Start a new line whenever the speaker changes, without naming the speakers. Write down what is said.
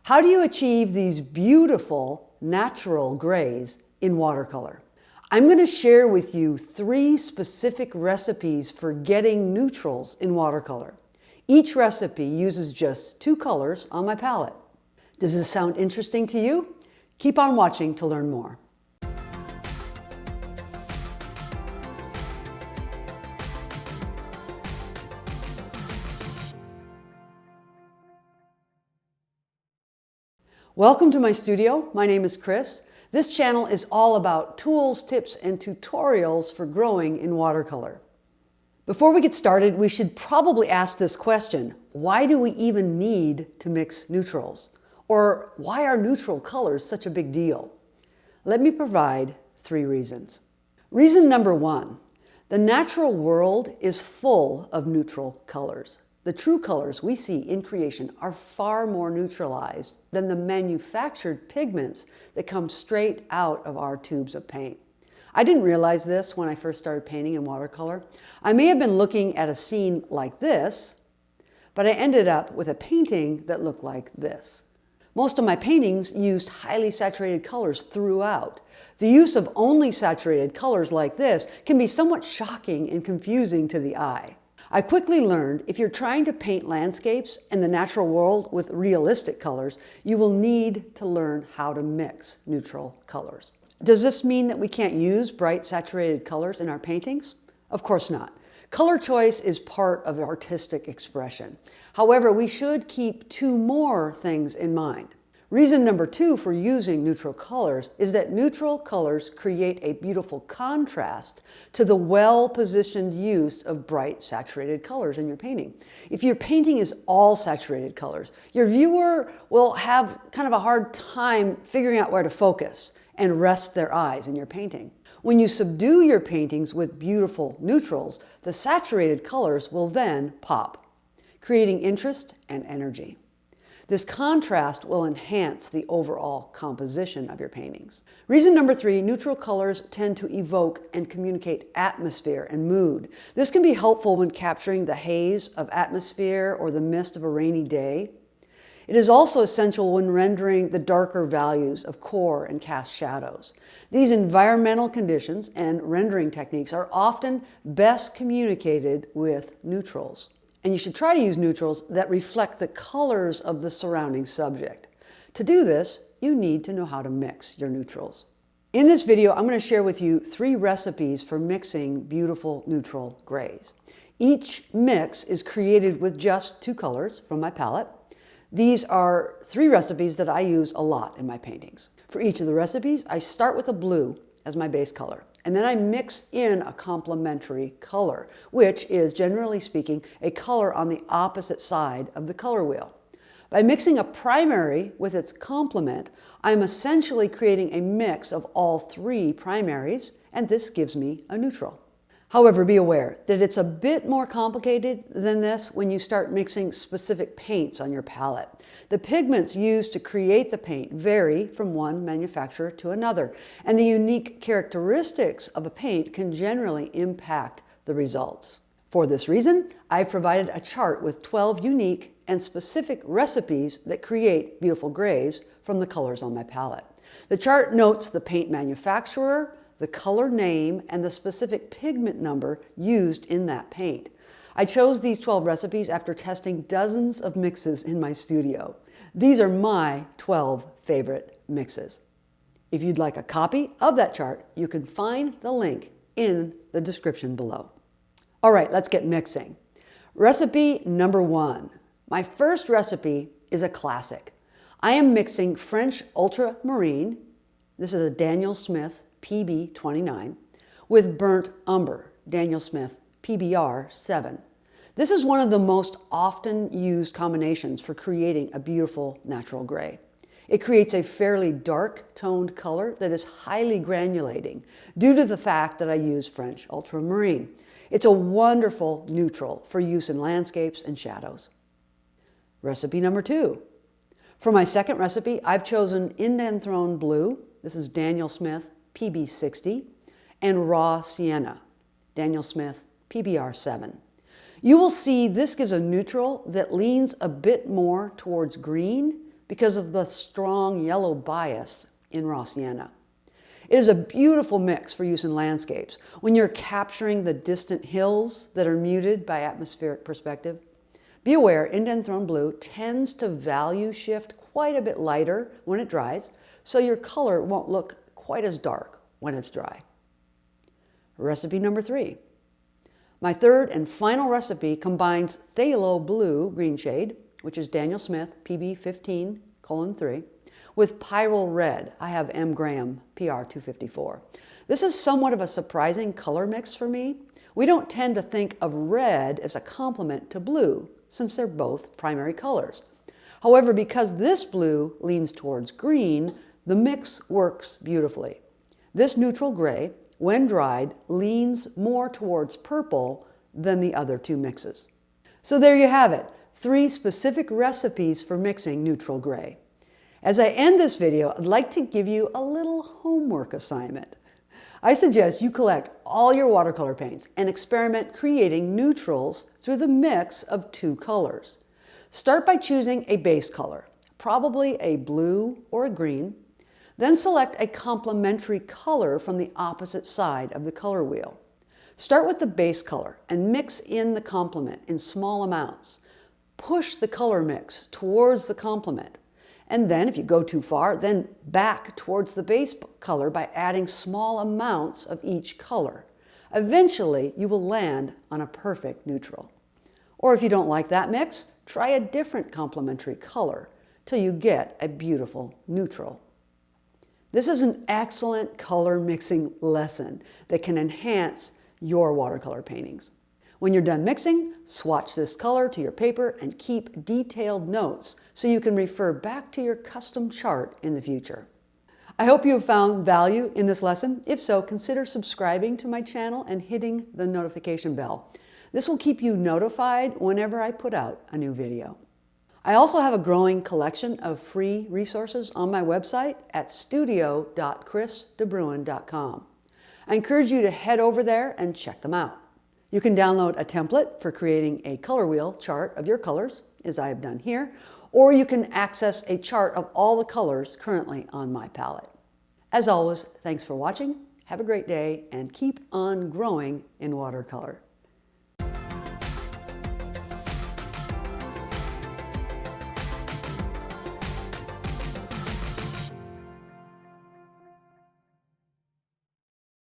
How do you achieve these beautiful natural grays in watercolor? I'm going to share with you 3 specific recipes for getting neutrals in watercolor. Each recipe uses just 2 colors on my palette. Does this sound interesting to you? Keep on watching to learn more. Welcome to my studio. My name is Kris. This channel is all about tools, tips, and tutorials for growing in watercolor. Before we get started, we should probably ask this question: why do we even need to mix neutrals? Or why are neutral colors such a big deal? Let me provide 3 reasons. Reason number 1, the natural world is full of neutral colors. The true colors we see in creation are far more neutralized than the manufactured pigments that come straight out of our tubes of paint. I didn't realize this when I first started painting in watercolor. I may have been looking at a scene like this, but I ended up with a painting that looked like this. Most of my paintings used highly saturated colors throughout. The use of only saturated colors like this can be somewhat shocking and confusing to the eye. I quickly learned if you're trying to paint landscapes and the natural world with realistic colors, you will need to learn how to mix neutral colors. Does this mean that we can't use bright saturated colors in our paintings? Of course not. Color choice is part of artistic expression. However, we should keep 2 more things in mind. Reason number 2 for using neutral colors is that neutral colors create a beautiful contrast to the well-positioned use of bright saturated colors in your painting. If your painting is all saturated colors, your viewer will have kind of a hard time figuring out where to focus and rest their eyes in your painting. When you subdue your paintings with beautiful neutrals, the saturated colors will then pop, creating interest and energy. This contrast will enhance the overall composition of your paintings. Reason number 3, neutral colors tend to evoke and communicate atmosphere and mood. This can be helpful when capturing the haze of atmosphere or the mist of a rainy day. It is also essential when rendering the darker values of core and cast shadows. These environmental conditions and rendering techniques are often best communicated with neutrals. And you should try to use neutrals that reflect the colors of the surrounding subject. To do this, you need to know how to mix your neutrals. In this video, I'm going to share with you 3 recipes for mixing beautiful neutral grays. Each mix is created with just 2 colors from my palette. These are 3 recipes that I use a lot in my paintings. For each of the recipes, I start with a blue as my base color, and then I mix in a complementary color, which is, generally speaking, a color on the opposite side of the color wheel. By mixing a primary with its complement, I'm essentially creating a mix of all 3 primaries, and this gives me a neutral. However, be aware that it's a bit more complicated than this when you start mixing specific paints on your palette. The pigments used to create the paint vary from one manufacturer to another, and the unique characteristics of a paint can generally impact the results. For this reason, I've provided a chart with 12 unique and specific recipes that create beautiful grays from the colors on my palette. The chart notes the paint manufacturer, the color name, and the specific pigment number used in that paint. I chose these 12 recipes after testing dozens of mixes in my studio. These are my 12 favorite mixes. If you'd like a copy of that chart, you can find the link in the description below. All right, let's get mixing. Recipe number 1. My first recipe is a classic. I am mixing French Ultramarine, this is a Daniel Smith PB29, with Burnt Umber, Daniel Smith PBR7. This is one of the most often used combinations for creating a beautiful natural gray. It creates a fairly dark toned color that is highly granulating due to the fact that I use French Ultramarine. It's a wonderful neutral for use in landscapes and shadows. Recipe number 2. For my second recipe, I've chosen Indanthrone Blue. This is Daniel Smith PB60, and Raw Sienna, Daniel Smith PBR7. You will see this gives a neutral that leans a bit more towards green because of the strong yellow bias in raw sienna. It is a beautiful mix for use in landscapes when you're capturing the distant hills that are muted by atmospheric perspective. Be aware, indanthrone blue tends to value shift quite a bit lighter when it dries, so your color won't look quite as dark when it's dry. Recipe number 3. My third and final recipe combines phthalo blue green shade, which is Daniel Smith PB 15:3, with pyrrole red. I have M. Graham PR 254. This is somewhat of a surprising color mix for me. We don't tend to think of red as a complement to blue, since they're both primary colors. However, because this blue leans towards green, the mix works beautifully. This neutral gray, when dried, leans more towards purple than the other two mixes. So there you have it, 3 specific recipes for mixing neutral gray. As I end this video, I'd like to give you a little homework assignment. I suggest you collect all your watercolor paints and experiment creating neutrals through the mix of 2 colors. Start by choosing a base color, probably a blue or a green. Then select a complementary color from the opposite side of the color wheel. Start with the base color and mix in the complement in small amounts. Push the color mix towards the complement. And then if you go too far, then back towards the base color by adding small amounts of each color. Eventually, you will land on a perfect neutral. Or if you don't like that mix, try a different complementary color till you get a beautiful neutral. This is an excellent color mixing lesson that can enhance your watercolor paintings. When you're done mixing, swatch this color to your paper and keep detailed notes so you can refer back to your custom chart in the future. I hope you have found value in this lesson. If so, consider subscribing to my channel and hitting the notification bell. This will keep you notified whenever I put out a new video. I also have a growing collection of free resources on my website at studio.krisdebruine.com. I encourage you to head over there and check them out. You can download a template for creating a color wheel chart of your colors, as I have done here, or you can access a chart of all the colors currently on my palette. As always, thanks for watching, have a great day, and keep on growing in watercolor.